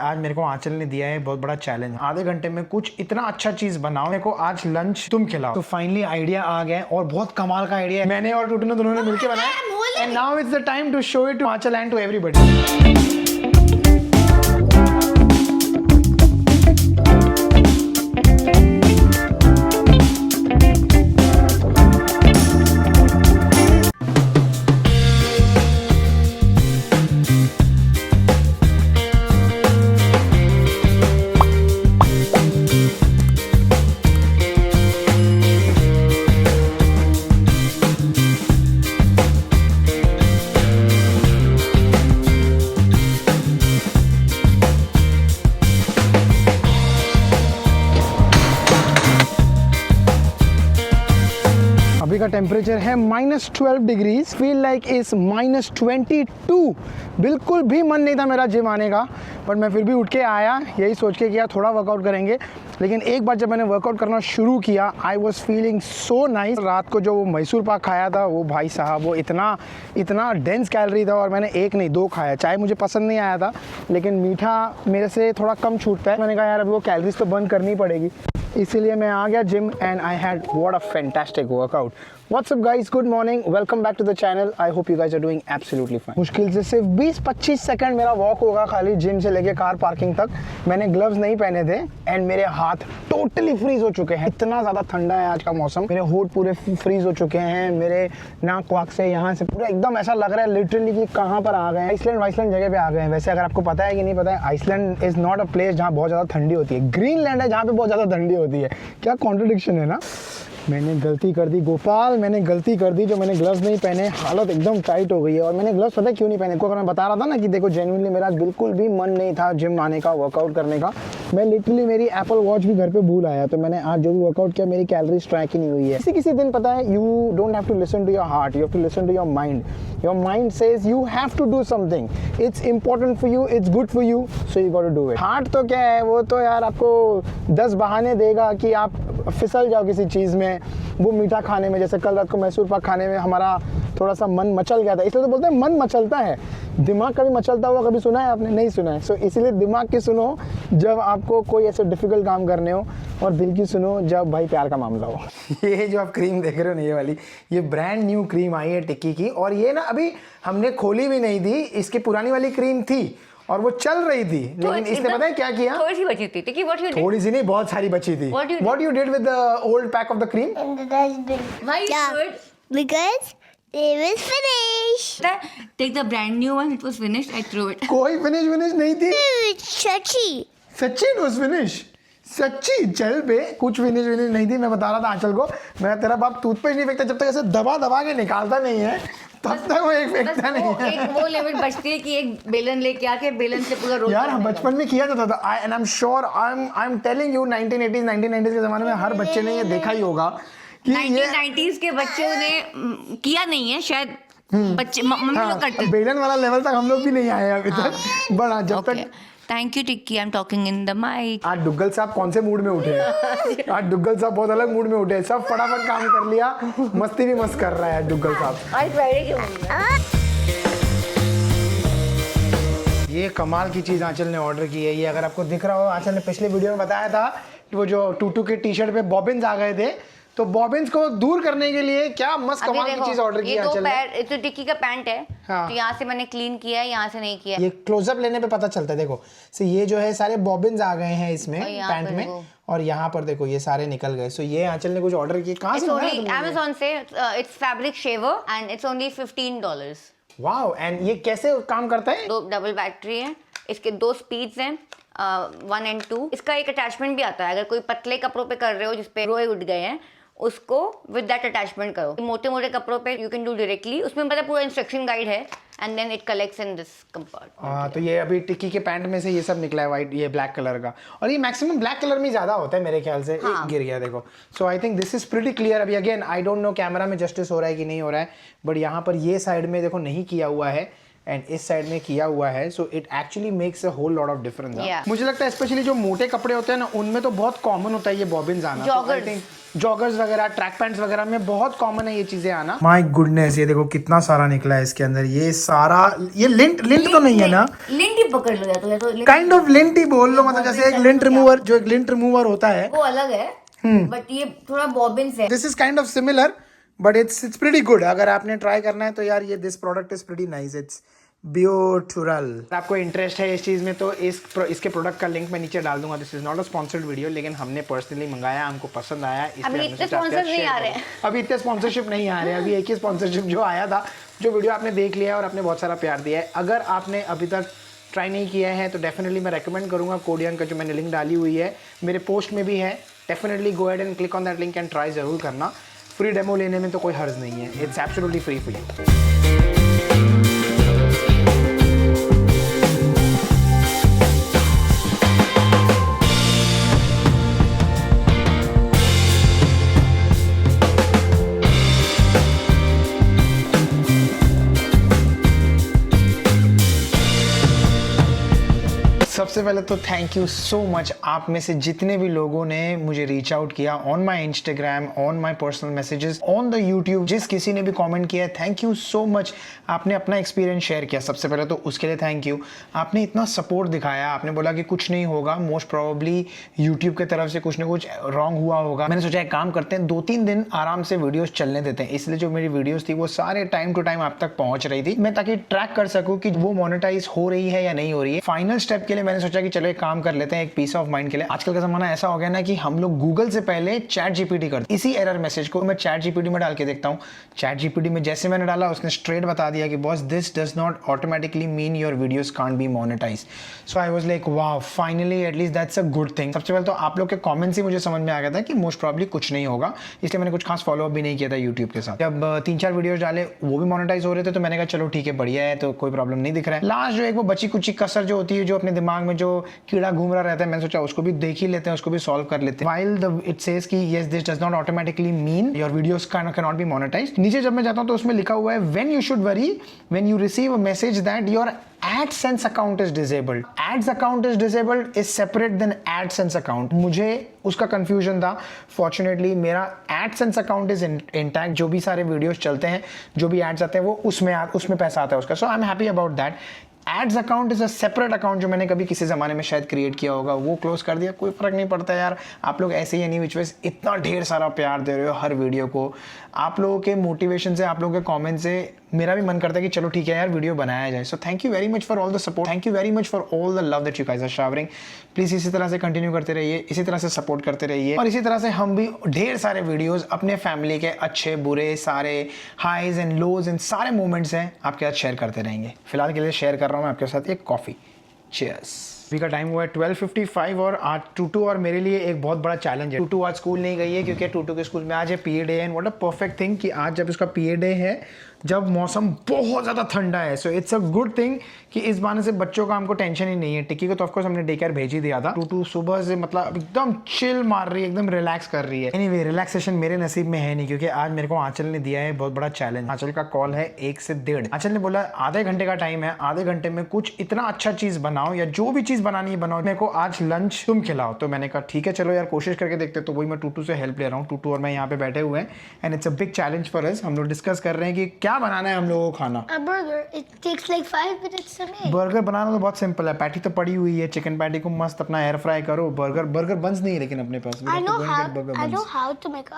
आज मेरे को आंचल ने दिया है बहुत बड़ा चैलेंज, आधे घंटे में कुछ इतना अच्छा चीज बनाओ, मेरे को आज लंच तुम खिलाओ। तो फाइनली आइडिया आ गया और बहुत कमाल का आइडिया मैंने और टूटू ने दोनों ने मिलकर बनाया। And now it's the time to show it to Aanchal and to everybody. अभी का टेम्परेचर है -12 डिग्रीज, फील लाइक इज -22। बिल्कुल भी मन नहीं था मेरा जिम आने का, बट मैं फिर भी उठ के आया, यही सोच के किया थोड़ा वर्कआउट करेंगे। लेकिन एक बार जब मैंने वर्कआउट करना शुरू किया, I was feeling so nice. रात को जो वो मैसूर पाक खाया था, वो भाई साहब वो इतना डेंस कैलोरी था, और मैंने एक नहीं 2 खाया। चाय मुझे पसंद नहीं आया था, लेकिन मीठा मेरे से थोड़ा कम छूटता है। मैंने कहा यार अभी वो कैलोरीज तो बंद करनी पड़ेगी, इसीलिए मैं आ गया gym and I had what a fantastic workout. What's up guys, good morning, welcome back to the channel. I hope you guys are doing absolutely fine. मुश्किल से सिर्फ 20-25 सेकंड मेरा वॉक होगा खाली जिम से लेके कार पार्किंग तक। मैंने ग्लव्स नहीं पहने थे एंड मेरे हाथ टोटली फ्रीज हो चुके हैं। इतना ज़्यादा ठंडा है आज का मौसम, मेरे होठ पूरे फ्रीज हो चुके हैं। मेरे नाक वाक से यहाँ से पूरा एकदम ऐसा लग रहा है लिटरली कि कहाँ पर आ गए हैं, आइसलैंड जगह पे आ गए हैं। वैसे अगर आपको पता है कि नहीं पता है, Iceland is not a place जहाँ बहुत ज़्यादा ठंडी होती है। ग्रीनलैंड है जहाँ पे बहुत ज़्यादा ठंडी होती है। क्या कॉन्ट्रडिक्शन है ना। मैंने गलती कर दी गोपाल, मैंने गलती कर दी जो मैंने ग्लव्स नहीं पहने। हालत एकदम टाइट हो गई है। और मैंने ग्लव्स पता है क्यों नहीं पहने, को अगर मैं बता रहा था ना कि देखो जेन्युइनली मेरा बिल्कुल भी मन नहीं था जिम आने का, वर्कआउट करने का। मैं लिटरली मेरी एप्पल वॉच भी घर पे भूल आया, तो मैंने आज जो भी वर्कआउट किया मेरी कैलोरीज ट्रैक ही नहीं हुई है। किसी दिन पता है, you don't have to listen to your heart, you have to listen to your mind. Your mind says you have to do something, it's important for you, it's good for you, so you got to do it. Heart तो क्या है, वो तो यार आपको 10 बहाने देगा कि आप फिसल जाओ किसी चीज़ में, वो मीठा खाने में। जैसे कल रात को मैसूर पाक खाने में हमारा थोड़ा सा मन मचल गया था, इसलिए तो बोलते हैं मन मचलता है। दिमाग कभी मचलता हुआ कभी सुना है आपने? नहीं सुना है। सो इसीलिए दिमाग की सुनो जब आपको कोई ऐसे डिफिकल्ट काम करने हो, और दिल की सुनो जब भाई प्यार का मामला हो। ये जो आप क्रीम देख रहे हो ना, ये वाली, ये ब्रांड न्यू क्रीम आई है टिक्की की, और ये ना अभी हमने खोली भी नहीं थी। इसकी पुरानी वाली क्रीम थी और वो चल रही थी, लेकिन इसने पता है क्या किया, थोड़ी सी बची थी टिक्की। What you did? थोड़ी सी नहीं, बहुत सारी बची थी। What you did with the old pack of the cream? In the dustbin. Why you Yeah. should? Because it was finished. Take the brand new one. It was finished. I threw it. कोई finish नहीं थी। Chachi. सच्ची was finish, सच्ची चल बे, कुछ finish नहीं थी। मैं बता रहा था आंचल को, मैं तेरा बाप टूथपेस्ट नहीं फेंकता जब तक ऐसे दबा के निकालता नहीं है, तब तक वो एक फेंकता नहीं है। एक वो लिमिट बचती है कि एक बेलन लेके आके बेलन से पूरा रोल। यार हम बचपन में किया जाता था, and I am sure, I am telling you, 1980s 1990s के ज़माने में हर बच्चे ने ये देखा ही होगा कि 1990s के बच्चों ने किया नहीं है शायद, बच्चे मम्मी लोग करते थे। बेलन वाला लेवल तक हम लोग भी नहीं आए हैं अभी तक, बड़ा जब तक। Thank you Tikki, I am talking in the mic. आज डुग्गल साहब कौन से मूड में उठे हैं? आज डुग्गल साहब बहुत अलग मूड में उठे हैं। सब फटाफट काम कर लिया, मस्ती भी मस्त कर रहा है डुग्गल साहब। आज फ्राइडे क्यों है? ये कमाल की चीज़ आंचल ने ऑर्डर की है। ये अगर आपको दिख रहा हो, आंचल ने पिछले वीडियो में बताया था कि वो जो टूटू के टी शर्ट पे बॉबिन्स आ गए थे, तो बॉबिन्स को दूर करने के लिए क्या मस्त कमाल की चीज ऑर्डर की आंचल ने। ये तो टिक्की का पैंट है। हाँ। तो यहाँ से मैंने क्लीन किया है, यहाँ से नहीं किया। ये क्लोजअप लेने पे पता चलता है। देखो सो ये जो है सारे बॉबिन्स आ गए हैं इसमें पैंट में, और यहाँ पर देखो ये सारे निकल गए। सो ये आंचल ने कुछ ऑर्डर किया, कहाँ से मंगाया? Amazon से। It's fabric shaver and it's only $15। Wow, and ये कैसे काम करता है? 2 डबल बैटरी है, इसके 2 स्पीड्स हैं, 1 and 2। इसका एक अटैचमेंट भी आता है, अगर कोई पतले कपड़ों पे कर रहे हो जिसपे रोए उठ गए हैं, उसको विद दैट अटैचमेंट करो। मोटे मोटे कपड़ों पे यू कैन डू डायरेक्टली, उसमें पता पूरा इंस्ट्रक्शन गाइड है, and then it collects in this compartment. तो ये अभी टिक्की के पैंट में से ये सब निकला है वाइट, ये ब्लैक कलर का, और ये मैक्सिमम ब्लैक कलर में ज्यादा होता है मेरे ख्याल से। हाँ। गिर गया देखो। So I think this is pretty clear. अभी again I don't know camera में जस्टिस हो रहा है कि नहीं हो रहा है, बट यहाँ पर ये साइड में देखो नहीं किया हुआ है, एंड इस साइड में किया हुआ है, so it actually makes a whole lot of difference. Yeah. मुझे लगता है स्पेशली जो मोटे कपड़े होते हैं ना, उनमें तो बहुत कॉमन होता है ये बॉबिन्स आना। Joggers. जॉगर्स वगैरह, ट्रैक पैंट्स वगैरह में बहुत कॉमन है ये चीजें आना। माय गुडनेस, ये देखो कितना सारा निकला है इसके अंदर। ये सारा, ये लिंट तो नहीं है ना? लिंट ही पकड़ लो या तो काइंड ऑफ लिंट ही बोल लो, मतलब जैसे एक लिंट रिमूवर, जो एक लिंट रिमूवर होता है वो अलग है, बट ये थोड़ा बॉबिन्स है। This is kind of similar but it's pretty good. अगर आपने ट्राई करना है तो यार ये this product is pretty nice, it's beautiful. आपको इंटरेस्ट है इस चीज़ में तो इसके प्रोडक्ट का लिंक मैं नीचे डाल दूंगा। This is not a sponsored video, लेकिन हमने पर्सनली मंगाया, हमको पसंद आया, अभी इतने स्पॉन्सर नहीं आ रहे हैं। अभी इतने स्पॉन्सरशिप नहीं आ रहे हैं। अभी एक ही स्पॉन्सरशिप जो आया था, जो वीडियो आपने देख लिया है और आपने बहुत सारा प्यार दिया है। अगर आपने अभी तक ट्राई नहीं किया है तो डेफिनेटली मैं रेकमेंड करूंगा कोडियन का, जो मैंने लिंक डाली हुई है मेरे पोस्ट में भी है। Definitely go ahead and click on that link and try जरूर करना। फ्री डेमो लेने में तो कोई हर्ज नहीं है, it's absolutely free for you. सबसे पहले तो थैंक यू सो मच आप में से जितने भी लोगों ने मुझे रीच आउट किया on my Instagram, on my personal messages, on the YouTube. जिस किसी ने भी कमेंट किया है, थैंक यू सो मच। आपने अपना एक्सपीरियंस शेयर किया, सबसे पहले तो उसके लिए थैंक यू। आपने इतना सपोर्ट दिखाया, आपने बोला कि कुछ नहीं होगा, मोस्ट प्रोबेबली यूट्यूब की तरफ से कुछ ना कुछ रॉन्ग हुआ होगा। मैंने सोचा एक काम करते हैं, 2-3 दिन आराम से वीडियोस चलने देते हैं। इसलिए जो मेरी वीडियोस थी वो सारे टाइम टू टाइम आप तक पहुंच रही थी, मैं ताकि ट्रैक कर सकूं कि वो मोनेटाइज हो रही है या नहीं हो रही है। फाइनल स्टेप के लिए मैंने सोचा कि चलो एक काम कर लेते हैं, एक पीस ऑफ माइंड के लिए। आजकल का जमाना ऐसा हो गया ना कि हम लोग गूगल से पहले चैट जीपीटी करते। इसी एरर मैसेज को मैं चैट जीपीटी में डाल के देखता हूँ। चैट जीपीटी में जैसे मैंने डाला, उसने स्ट्रेट बता दिया कि boss this does not automatically mean your videos can't be monetize. So I was like wow, finally at least that's a good thing. सबसे पहले तो आप लोग के कमेंट्स ही मुझे समझ में आ गया था कि मोस्ट प्रॉब्ली कुछ नहीं होगा, इसलिए मैंने कुछ खास फॉलोअप भी नहीं किया था यूट्यूब के साथ। जब 3-4 वीडियोस डाले वो भी मोनेटाइज हो रहे थे, तो मैंने कहा चलो ठीक है, बढ़िया है, तो कोई प्रॉब्लम नहीं दिख रहा है। लास्ट जो एक वो बची कुची कसर जो होती है, जो अपने दिमाग में जो कीड़ा घूम रहा रहता है, मैंने सोचा उसको भी देख ही लेते हैं, उसको भी सॉल्व कर लेते हैं। While it says कि yes this does not automatically mean your videos cannot be monetized, नीचे जब मैं जाता हूँ तो उसमें लिखा हुआ है when you should worry when you receive a message that your AdSense account is disabled. Ads account is disabled is separate than AdSense account. मुझे उसका confusion था। Fortunately मेरा AdSense account is intact। जो भी सारे वीडियोस चलते हैं, जो भी एड्स आते हैं, वो उसमें पैसा आता है उसका। So I'm happy about that. Ads account is a separate account जो मैंने कभी किसी ज़माने में शायद क्रिएट किया होगा, वो क्लोज कर दिया। कोई फ़र्क नहीं पड़ता यार, आप लोग ऐसे ही एनी विच वेज इतना ढेर सारा प्यार दे रहे हो हर वीडियो को। आप लोगों के मोटिवेशन से, आप लोगों के कमेंट से मेरा भी मन करता है कि चलो ठीक है यार, वीडियो बनाया जाए। So thank you very much for all the support, thank you very much for all the love that you guys are showering. Please इसी तरह से कंटिन्यू करते रहिए, इसी तरह से सपोर्ट करते रहिए, और इसी तरह से हम भी ढेर सारे वीडियोज़ अपने फैमिली के अच्छे बुरे सारे हाईज एंड लोज एंड सारे मोमेंट्स हैं आपके साथ शेयर करते रहेंगे। फिलहाल के लिए शेयर कर रहा हूँ मैं आपके साथ एक कॉफ़ी। चीयर्स। अभी का टाइम हुआ है 12:55 और आज टूटू और मेरे लिए एक बहुत बड़ा चैलेंज है। टूटू आज स्कूल नहीं गई है क्योंकि टूटू के स्कूल में आज है PA day, and what a perfect thing कि आज जब इसका पीए डे है, जब मौसम बहुत ज़्यादा ठंडा है। So it's a good thing कि इस बहाने से बच्चों का हमको टेंशन ही नहीं है। टिक्की को तो ऑफकोर्स हमने डे केयर भेज ही दिया था। टूटू सुबह से मतलब एकदम चिल मार रही है, एकदम रिलैक्स कर रही है। एनीवे रिलैक्सेशन मेरे नसीब में है नहीं, क्योंकि आज मेरे को आंचल ने दिया है बहुत बड़ा चैलेंज। आंचल का कॉल है 1 से 1:30। आंचल ने बोला आधे घंटे का टाइम है, आधे घंटे में कुछ इतना अच्छा चीज़ बनाओ, या जो भी चीज़ बनानी है बनाओ, मेरे को आज लंच तुम खिलाओ। तो मैंने कहा ठीक है चलो यार कोशिश करके देखते। तो वही मैं टूटू से हेल्प ले रहा हूँ। टूटू और मैं यहाँ पे बैठे हुए हैं, and it's a big challenge for us. हम लोग डिस्कस कर रहे हैं कि क्या बनाना है हम लोगों को खाना। A burger. It takes like 5 minutes to make. Burger बनाना तो बहुत सिंपल है। पैटी तो पड़ी हुई है, चिकन पैटी को मस्त अपना एयर फ्राई करो। बर्गर बंस नहीं है लेकिन अपने पास। I know how to make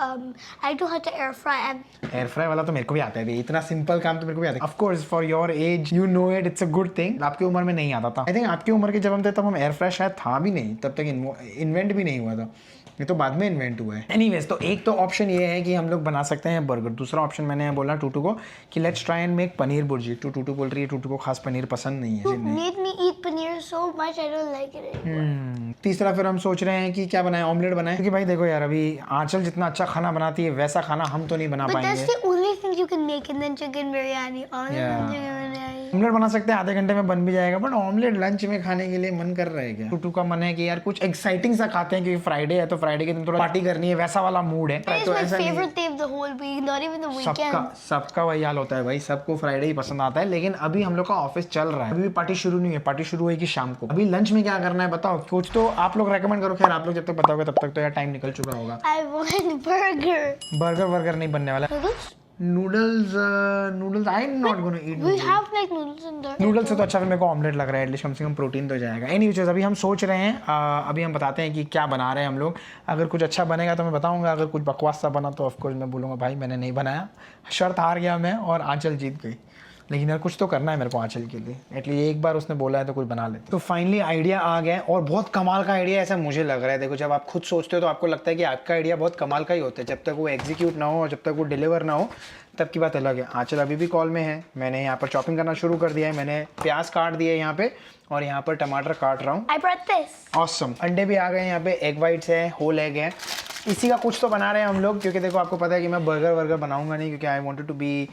I know how to air fry. Air fry वाला तो मेरे को भी आता है, इतना सिंपल काम तो मेरे को भी आता है। Of course for your age you know it, it's a good thing. आपकी उम्र में नहीं आता था। आई थिंक आपकी उम्र के जब हम थे तब हम एयर फ्राई शायद था भी नहीं, तब तक इन्वेंट भी नहीं हुआ था। ये तो बाद में इन्वेंट हुआ है। एनीवेज, तो एक तो ऑप्शन ये है कि हम लोग बना सकते हैं बर्गर। दूसरा ऑप्शन मैंने बोला टूटू को कि let's try and make paneer bhurji. Tutu बोल रही है टूटू को खास पनीर पसंद नहीं है। You made me eat paneer so much I don't like it anymore. तीसरा फिर हम सोच रहे हैं कि क्या बनाए, ऑमलेट बनाए। क्योंकि भाई देखो यार, अभी आंचल जितना अच्छा खाना बनाती है वैसा खाना हम तो नहीं बना But पाएंगे। that's the only thing you can make, and then chicken biryani. All Yeah. chicken omelette बना सकते हैं, आधे घंटे में बन भी जाएगा, बट ऑमलेट लंच में खाने के लिए मन कर रहा है क्या? टूटू का मन है कि यार कुछ एक्साइटिंग सा खाते हैं, क्योंकि फ्राइडे है तो फ्राइडे के दिन थोड़ा पार्टी करनी है, वैसा वाला मूड है। It's तो my ऐसा नहीं है। favorite day of the whole week, not even the weekend. सबका वही हाल होता है भाई, सबको फ्राइडे ही पसंद आता है। लेकिन अभी हम लोग का ऑफिस चल रहा है, अभी भी पार्टी शुरू नहीं है, पार्टी शुरू होगी शाम को। अभी लंच में क्या करना है बताओ, कुछ तो आप लोग रेकमेंड करो। खैर आप लोग जब तक बताओगे तब तक तो यार टाइम निकल चुका होगा। I want burger. बर्गर नहीं बनने वाला। Noodles? Noodles I am not gonna eat. We have like noodles in there. Noodles से तो अच्छा फिर मेरे को ऑमलेट लग रहा है, एटलीस्ट कम से कम प्रोटीन तो जाएगा। एनीवेज अभी हम सोच रहे हैं, अभी हम बताते हैं कि क्या बना रहे हैं हम लोग। अगर कुछ अच्छा बनेगा तो मैं बताऊंगा, अगर कुछ बकवास सा बना तो ऑफकोर्स मैं बोलूँगा भाई मैंने नहीं बनाया, शर्त हार गया मैं और आंचल जीत गई। लेकिन यार कुछ तो करना है मेरे को आंचल के लिए, एटलीस्ट एक बार उसने बोला है तो कुछ बना लेते। तो फाइनली आइडिया आ गया और बहुत कमाल का आइडिया ऐसा मुझे लग रहा है। देखो जब आप खुद सोचते हो तो आपको लगता है कि आपका आइडिया बहुत कमाल का ही होता है, जब तक वो एग्जीक्यूट ना हो और जब तक वो डिलीवर ना हो तब की बात अलग है। आंचल अभी भी कॉल में है, मैंने यहाँ पर चॉपिंग करना शुरू कर दिया है, मैंने प्याज काट दिया है यहाँ पे और यहाँ पर टमाटर काट रहा हूँ। I brought this. ऑसम। अंडे भी आ गए यहाँ पे, एग वाइट्स है, होल एग है। इसी का कुछ तो बना रहे हैं हम लोग, क्योंकि देखो आपको पता है कि मैं बर्गर बनाऊंगा नहीं, क्योंकि I wanted to be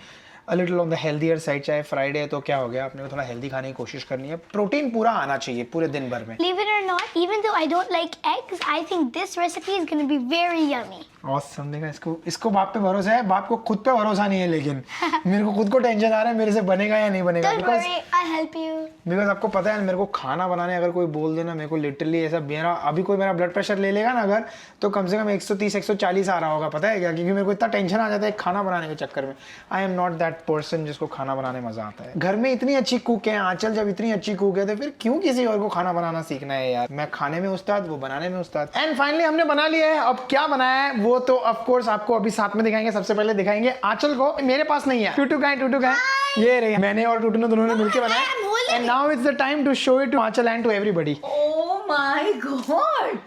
a little on the healthier side. चाहे फ्राइडे है तो क्या हो गया, अपने को थोड़ा हेल्दी खाने की कोशिश करनी है, प्रोटीन पूरा आना चाहिए पूरे दिन भर में। Believe it or not, even though I don't like eggs, I think this recipe is going to be very yummy. Awesome. देखा, इसको बाप पे भरोसा है, बाप को खुद पे भरोसा नहीं है। लेकिन मेरे को खुद को टेंशन आ रहा है मेरे से बनेगा या नहीं बनेगा। Don't worry, I'll help you. Because आपको पता है मेरे को खाना बनाने अगर कोई बोल देना, मेरे को लिटरली ऐसा मेरा अभी कोई मेरा ब्लड प्रेशर ले लेगा ना अगर, तो कम से कम 130-140 आ रहा होगा। पता है क्या, क्योंकि मेरे को इतना टेंशन आ जाता है खाना बनाने के चक्कर में। आई एम नॉट दैट पर्सन जिसको खाना बनाने मजा आता है। घर में इतनी अच्छी कुक है आंचल, जब इतनी अच्छी कुक है तो फिर क्यों किसी और को खाना बनाना सीखना है यार। मैं खाने में उस्ताद, वो बनाने में उस्ताद। एंड फाइनली हमने बना लिया है। अब क्या बनाया है वो तो ऑफ कोर्स आपको अभी साथ में दिखाएंगे। सबसे पहले दिखाएंगे आंचल को, मेरे पास नहीं है। टूटू का है ये रही, मैंने और टूटू ने दोनों ने मिलकर बनाया। And now it's the time to show it to Aanchal and to everybody. Oh my god!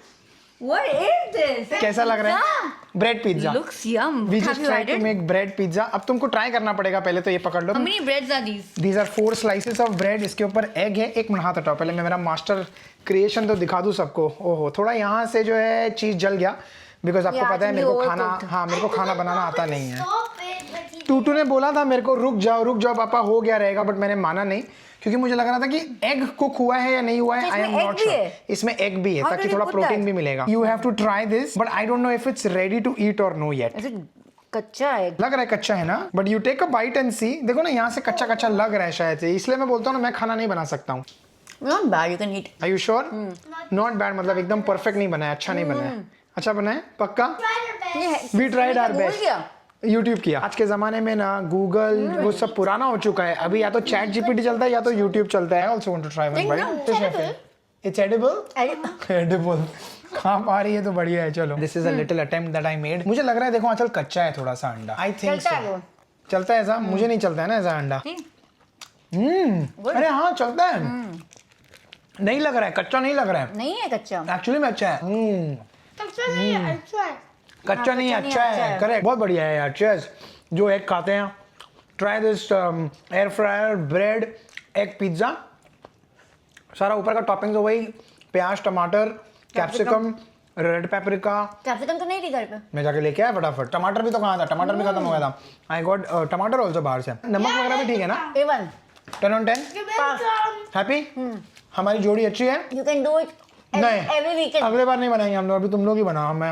What is this? कैसा लग रहा है? Bread pizza. Looks yum. We Have just you tried tried to it? make bread pizza. अब तुमको try करना पड़ेगा, पहले तो ये पकड़ लो। How many breads are these? These are 4 slices of bread। इसके ऊपर एग है। एक मिनट हाथ हटाओ, पहले मैं मेरा मास्टर क्रिएशन तो दिखा दूं सबको। ओहो, थोड़ा यहाँ से जो है चीज जल गया, बिकॉज आपको पता है मेरे को खाना, हाँ मेरे को खाना बनाना आता नहीं है। Stop it, but he टूटू ने बोला था मेरे को रुक जाओ पापा, हो गया रहेगा, बट मैंने माना नहीं, क्योंकि मुझे लग रहा था कि एग कुक हुआ है या नहीं हुआ है। I am not sure. इसमें एग भी है, ताकि थोड़ा प्रोटीन भी मिलेगा। You have to try this, but I don't know if it's ready to eat or no yet. Is it कच्चा है? लग रहा है कच्चा है ना, but you take a bite and see. देखो ना यहाँ से कच्चा लग रहा है शायद से, इसलिए मैं बोलता हूँ ना मैं खाना नहीं बना सकता हूँ। Not bad, you can eat. Are you sure? Not bad, मतलब एकदम परफेक्ट नहीं बना है, अच्छा नहीं बना है। अच्छा बना है पक्का? tried our best. We tried our बोल best. गया। यूट्यूब किया। आज के ज़माने में ना गूगल वो सब पुराना हो चुका है, अभी या तो चैट जीपीटी चलता है या तो यूट्यूब चलता है। Also want to try one bite. It's edible. Edible आप आ रही है तो बढ़िया है। चलो, this is a little attempt that I made. मुझे लग रहा है देखो आंचल कच्चा है थोड़ा सा अंडा। आई थिंक चलता है वो। चलता है ऐसा? मुझे नहीं चलता है ना ऐसा अंडा। अरे हाँ चलता है। नहीं लग रहा है कच्चा, नहीं लग रहा है नहीं है कच्चा। एक्चुअली में अच्छा है। Actually, I tried. कच्चा नहीं कच्चा नहीं, अच्छा अच्छा है, है। करेक्ट। बहुत बढ़िया है यार। चीयर्स जो एग खाते हैं, try this air fryer bread egg pizza. सारा ऊपर का टॉपिंग तो वही प्याज, टमाटर, कैप्सिकम, रेड पेपरिका। कैप्सिकम तो नहीं थी घर पे। मैं जाके लेके आया फटाफट। टमाटर भी तो कहाँ था, टमाटर भी खत्म हो गया था। आई गॉट टमाटर ऑल्सो बाहर से। नमक वगैरह भी ठीक है ना? A1. 10 on 10 happy. हमारी जोड़ी अच्छी है। You can do it नहीं, every weekend. अगले बार नहीं बनाएंगे हम लोग, अभी तुम लोग ही बनाओ, हम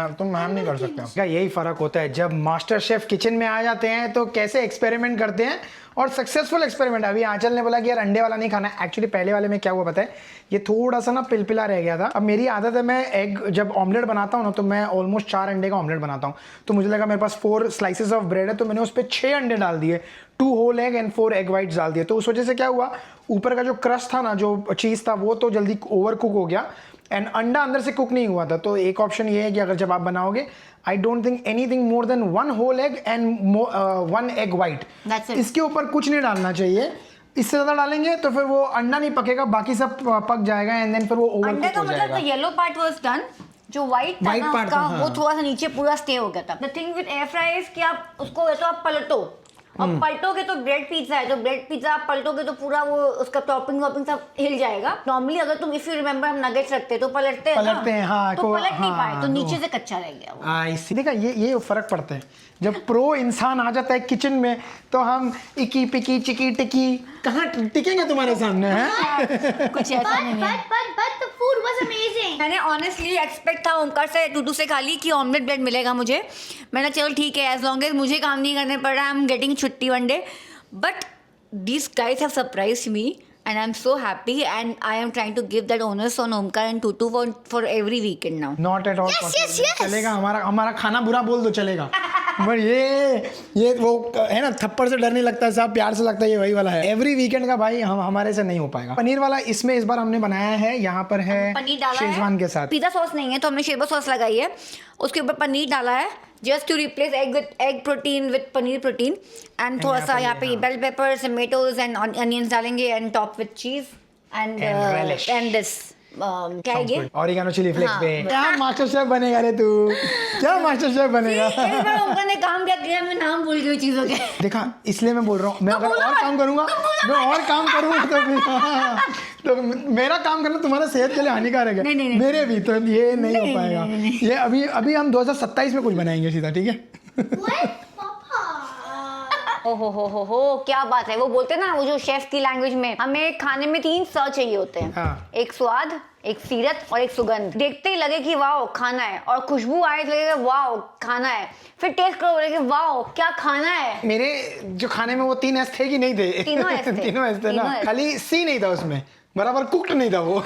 नहीं कर सकते। क्या यही फर्क होता है जब मास्टर शेफ किचन में आ जाते हैं तो कैसे एक्सपेरिमेंट करते हैं, और सक्सेसफुल एक्सपेरिमेंट। अभी आंचल ने बोला कि यार अंडे वाला नहीं खाना है। एक्चुअली पहले वाले में क्या हुआ पता है, ये थोड़ा सा ना पिलपिला रह गया था। अब मेरी आदत है, मैं एग जब ऑमलेट बनाता हूँ ना तो मैं ऑलमोस्ट 4 अंडे का ऑमलेट बनाता हूँ। तो मुझे लगा मेरे पास 4 स्लाइसेस ऑफ ब्रेड है, तो मैंने उस पर 6 अंडे डाल दिए, 2 whole egg and 4 egg whites डाल दिए। तो उस वजह से क्या हुआ, ऊपर का जो क्रस्ट था ना, जो चीज़ था, वो तो जल्दी ओवर कुक हो गया एंड अंडा अंदर से कुक नहीं हुआ था। तो एक ऑप्शन ये है कि अगर जब आप बनाओगे, I don't think anything more than 1 whole egg and 1 egg white. That's it. इसके ऊपर कुछ नहीं डालना चाहिए। इससे ज़्यादा डालेंगे तो फिर वो अंडा नहीं पकेगा, बाकी सब पक जाएगा एंड देन फिर वो ओवर अंडे कुक का हो मतलब जाएगा। The yellow part was done, जो व्हाइट था White ना part उसका था, हाँ। वो थोड़ा सा नीचे पूरा स्टे हो गया था। The thing with air fry is कि आप उसको या तो आप पलटो और पलटोगे तो ब्रेड पिज्जा है, तो ब्रेड पिज्जा आप पलटोगे तो पूरा वो उसका टॉपिंग वॉपिंग सब हिल जाएगा। नॉर्मली अगर तुम इफ यू रिमेम्बर हम नगेट्स रखते तो पलटते हैं, हाँ, तो पलट नहीं पाए, तो हाँ, नीचे से कच्चा रह गया वो। इसी देखा, ये फर्क पड़ता है जब प्रो इंसान आ जाता है किचन में, तो हम इकी पिकी चिकी टिकी कहाँ टिकेंगे तुम्हारे सामने है। कुछ ऐसा नहीं है। But the food was amazing. मैंने ऑनेस्टली एक्सपेक्ट था ओमकार से टूटू से खाली कि ऑमलेट ब्रेड मिलेगा मुझे। मैंने चलो ठीक है, एज लॉन्ग एज मुझे काम नहीं करने पड़ रहा, आई एम गेटिंग छुट्टी one day, but these guys have surprised me and I'm so happy, and I am trying to give that onus on Omkar and Tutu for every weekend now. Not at all yes. चलेगा, हमारा खाना बुरा बोल दो चलेगा। But ये वो है ना, थप्पड़ से डर नहीं लगता, सब प्यार से लगता है, ये वही वाला है। एवरी वीकेंड का भाई हमारे से नहीं हो पाएगा। पनीर वाला इसमें इस बार हमने बनाया है, यहाँ पर है पनीर डाला शेजवान के साथ। पिज़्ज़ा सॉस नहीं है तो हमने शेजवान सॉस लगाई है, उसके ऊपर पनीर डाला है just to replace egg protein with paneer protein, and थोड़ा सा यहाँ पे bell peppers, tomatoes and onions डालेंगे, and top with cheese and this क्या है ये, ऑरिगेनो चिली फ्लेक्स हाँ, पे। क्या मास्टर शेफ बनेगा रे तू, क्या मास्टर शेफ बनेगा। इस बार ओमकार ने काम क्या किया, मैं नाम भूल गई चीजों के। देखा, इसलिए मैं बोल रहा हूँ, मैं अगर बोलो और मत, काम करूंगा, मैं और काम करूंगा तो फिर तो मेरा काम करना तुम्हारा सेहत के लिए हानिकारक है। नहीं, मेरे भी तो ये नहीं हो पाएगा। ये अभी हम 2027 में कुछ बनाएंगे सीधा, ठीक है। What, Papa? हो क्या बात है। वो बोलते हैं ना, वो जो शेफ की लैंग्वेज में हमें खाने में 3 स चाहिए होते हैं, हाँ। एक स्वाद, एक सीरत और एक सुगंध। देखते ही लगे कि वाओ खाना है, और खुशबू आए तो लगेगा वाओ खाना है, फिर टेस्ट करो लगे वाओ क्या खाना है। मेरे जो खाने में वो 3 एस थे कि नहीं थे? तीनों एस थे। तीनों एस थे ना, खाली सी नहीं था उसमें, बराबर कुक्ड नहीं था वो।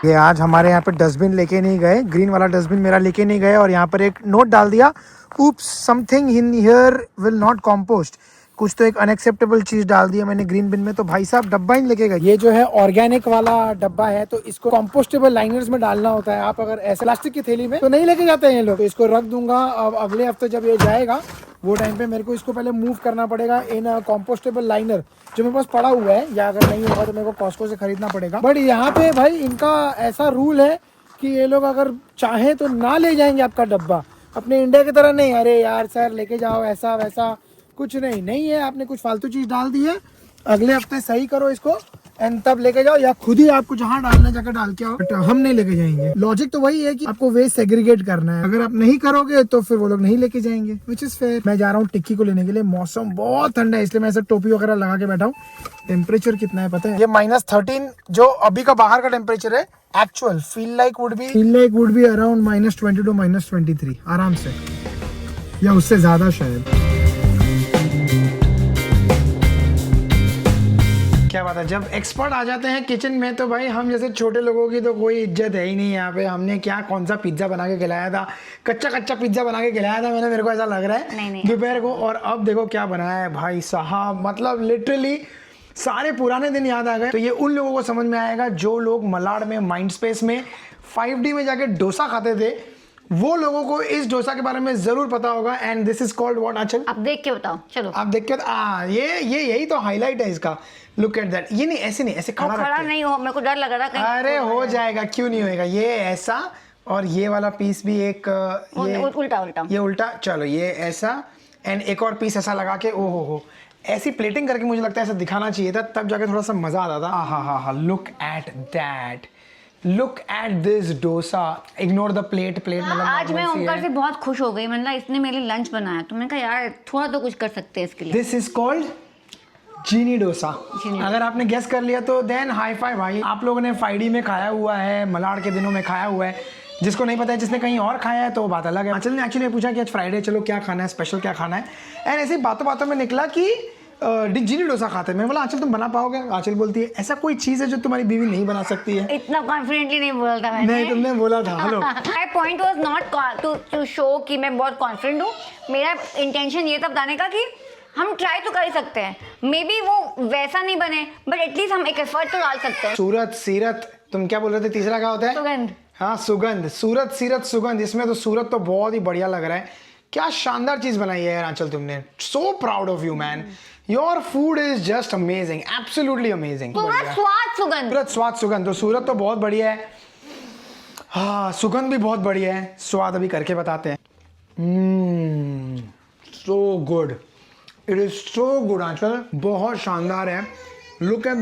ये आज हमारे यहाँ पे डस्टबिन लेके नहीं गए, ग्रीन वाला डस्टबिन मेरा लेके नहीं गए, और यहाँ पर एक नोट डाल दिया, oops something in here will not compost. कुछ तो एक अनएक्सेप्टेबल चीज डाल दिया मैंने ग्रीन बिन में, तो भाई साहब डब्बा ही लेके गए। ये जो है ऑर्गेनिक वाला डब्बा है, तो इसको कंपोस्टेबल लाइनर्स में डालना होता है। आप अगर ऐसे प्लास्टिक की थैली में तो नहीं लेके जाते हैं ये लोग, तो इसको रख दूंगा। अब अगले हफ्ते जब ये जाएगा वो टाइम पे मेरे को इसको पहले मूव करना पड़ेगा इन कंपोस्टेबल लाइनर, जो मेरे पास पड़ा हुआ है, या अगर नहीं होगा तो मेरे को कॉस्को से खरीदना पड़ेगा। बट यहाँ पे भाई इनका ऐसा रूल है कि ये लोग अगर चाहें तो ना ले जाएंगे आपका डब्बा। अपने इंडिया की तरह नहीं, अरे यार सर लेके जाओ ऐसा वैसा कुछ नहीं है। आपने कुछ फालतू चीज डाल दी है, अगले हफ्ते सही करो इसको एंड तब लेके जाओ, या खुद ही आपको जहाँ डालना जाकर डाल के आओ, बट हम नहीं लेके जाएंगे। लॉजिक तो वही है कि आपको वेस्ट सेग्रीगेट करना है, अगर आप नहीं करोगे तो फिर वो लोग नहीं लेके जाएंगे, विच इज फेयर। मैं जा रहा हूँ टिक्की को लेने के लिए, मौसम बहुत ठंडा है इसलिए मैं ऐसे टोपी वगैरह लगा के बैठा हूँ। टेम्परेचर कितना है पता है? ये -13 जो अभी का बाहर का टेम्परेचर है, actual feel like would be around -20 to -23 आराम से, या उससे ज्यादा शायद। क्या बात है, जब एक्सपर्ट आ जाते हैं किचन में तो भाई हम जैसे छोटे लोगों की तो कोई इज्जत है ही नहीं यहाँ पे। हमने क्या कौन सा पिज्जा बना के खिलाया था, कच्चा पिज्जा बना के खिलाया था मैंने, मेरे को ऐसा लग रहा है दोपहर को। और अब देखो क्या बनाया है भाई साहब, मतलब लिटरली सारे पुराने दिन याद आ गए। तो ये उन लोगों को समझ में आएगा जो लोग मलाड में, माइंड स्पेस में, 5D में जाके डोसा खाते थे, वो लोगों को इस डोसा के बारे में जरूर पता होगा। And this is called what Aanchal? आप देख के बताओ, चलो आप देख के ये यही तो हाईलाइट है इसका। Look at that. ये नहीं, ऐसे नहीं, ऐसे खड़ा नहीं हो, मेरे को डर लग रहा था। अरे हो जाएगा, क्यों नहीं होएगा। ये ऐसा, और ये वाला पीस भी एक ये उल्टा, चलो ये ऐसा, एंड एक और पीस ऐसा लगा के, ओ हो ऐसी प्लेटिंग करके मुझे लगता है ऐसा दिखाना चाहिए था, तब जाके थोड़ा सा मजा आता था। हा look at that, look at this dosa. Ignore the plate मतलब आज मैं ओमकार से बहुत खुश हो गई, मतलब इसने मेरे लिए लंच बनाया, तो मैंने कहा यार थोड़ा तो कुछ कर सकते हैं इसके लिए। दिस इज कॉल्ड चीनी डोसा। अगर आपने गेस कर लिया तो देन हाई फाई भाई। आप लोगों ने 5D में खाया हुआ है, मलाड के दिनों में खाया हुआ है। जिसको नहीं पता है, जिसने कहीं और खाया है तो बात अलग है। आंचल ने एक्चुअली पूछा कि आज फ्राइडे, चलो क्या खाना है, स्पेशल क्या खाना है। एंड ऐसे बातों में निकला कि चीनी डोसा खाते हैं। मैं बोला आंचल तुम बना पाओगे? आंचल बोलती है ऐसा कोई चीज़ है जो तुम्हारी बीवी नहीं बना सकती है? इतना कॉन्फिडेंटली नहीं बोलता मैंने। नहीं, तुमने बोला था। Hello, my point was not to show कि मैं बहुत कॉन्फिडेंट हूँ। मेरा इंटेंशन ये था बताने का कि हम ट्राई तो कर ही सकते हैं। मे बी वो वैसा नहीं बने, बट एटलीस्ट हम एक एफर्ट तो डाल सकते हैं। सूरत सीरत, तुम क्या बोल रहे थे? तीसरा क्या होता है? सुगंध। हाँ, सुगंध। सूरत सीरत सुगंध, इसमें तो सूरत तो बहुत ही बढ़िया लग रहा है। क्या शानदार चीज बनाई है यार आंचल तुमने। So proud of you man. Your food is just amazing, absolutely amazing. स्वाद सुगंध, सूरत स्वाद सुगंध। तो सूरत तो बहुत बढ़िया है, हाँ सुगंध भी बहुत बढ़िया है। स्वाद अभी करके बताते हैं। So good. It is so good Aanchal, बहुत शानदार है। Look at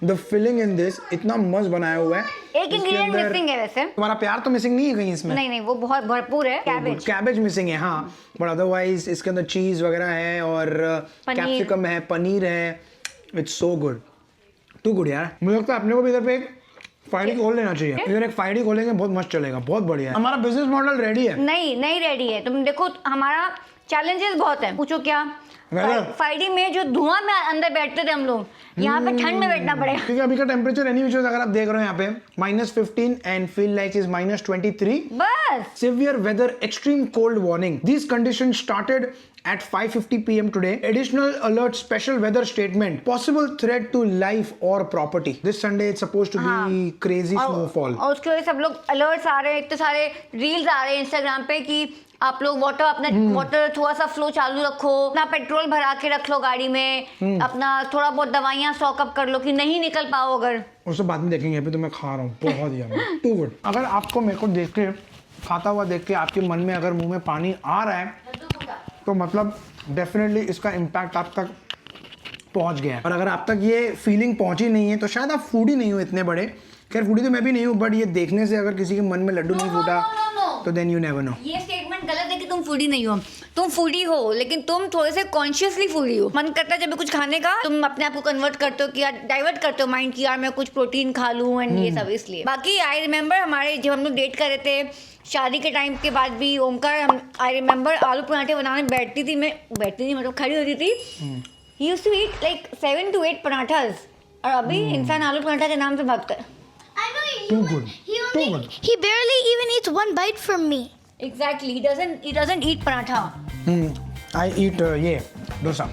the filling in this, इतना मस्त बनाया हुआ है। एक इंग्रेडिएंट मिसिंग है वैसे। तुम्हारा प्यार तो मिसिंग नहीं है कहीं इसमें? नहीं नहीं, वो बहुत भरपूर है। कैबेज, कैबेज मिसिंग है हाँ, बट अदरवाइज इसके अंदर चीज वगैरह है और कैप्सिकम है, पनीर है। It's so good, too good यार। मुझे लगता है अपने को भी इधर पे एक फाइडी खोल लेना चाहिए। इधर एक फाइडी खोलेंगे, बहुत मस्त चलेगा, बहुत बढ़िया है। हमारा बिजनेस मॉडल रेडी है। नहीं रेडी है। तुम देखो हमारा चैलेंजेस बहुत है। पूछो क्या? वेदर। फ्राइडे में जो धुआं में अंदर बैठते थे हम लोग, यहाँ पे ठंड में बैठना पड़ेगा। क्योंकि अभी का टेम्परेचर एनी विच अगर आप देख रहे हो यहाँ पे -15 एंड फील लाइक इज -23। बस Severe weather, extreme cold warning. These conditions started at 5:50 p.m. today. Additional alert, special weather statement. Possible threat to life or property. This Sunday it's supposed to be crazy snowfall. और उसकी वजह से सब लोग alerts आ रहे हैं, इतने सारे रील्स आ रहे हैं इंस्टाग्राम पे कि आप लोग वाटर थोड़ा सा फ्लो चालू रखो, अपना पेट्रोल भरा के रख लो गाड़ी में, अपना थोड़ा बहुत दवाइयाँ स्टॉक अप कर लो कि नहीं निकल पाओ अगर। उससे बाद में देखेंगे, अभी तो मैं खा रहा हूँ बहुत ज्यादा, टू गुड। अगर आपको मेरे को देख के खाता हुआ देख के आपके मन में अगर मुंह में पानी आ रहा है तो मतलब डेफिनेटली इसका इम्पैक्ट आप तक पहुंच गया है। और अगर आप तक ये फीलिंग पहुंची नहीं है तो शायद आप फूडी नहीं हो इतने बड़े। खैर फूडी तो मैं भी नहीं हूँ, बट ये देखने से अगर किसी के मन में लड्डू नहीं फूटा तो देन यू नेवर नो। ये स्टेटमेंट गलत है कि तुम फूडी नहीं हो। तुम फूडी हो, लेकिन तुम थोड़े से कॉन्शियसली फूडी हो। मन करता है जब भी कुछ खाने का, तुम अपने आप को कन्वर्ट करते हो कि यार, डाइवर्ट करते हो माइंड कि यार मैं कुछ प्रोटीन खा लूँ एंड ये सब। इसलिए बाकी आई रिमेंबर हमारे जब हम लोग डेट कर रहे थे शादी के टाइम के बाद भी ओमकार, आई रिमेंबर आलू पराठे बनाने बैठती थी मतलब खड़ी होती थी। He used to eat like 7 to 8 parathas, और अभी इंसान आलू पराठा के नाम से भागता है। I know Too good. Too good. he barely even eats one bite from me. Exactly, he doesn't eat paratha. I eat ये डोसा।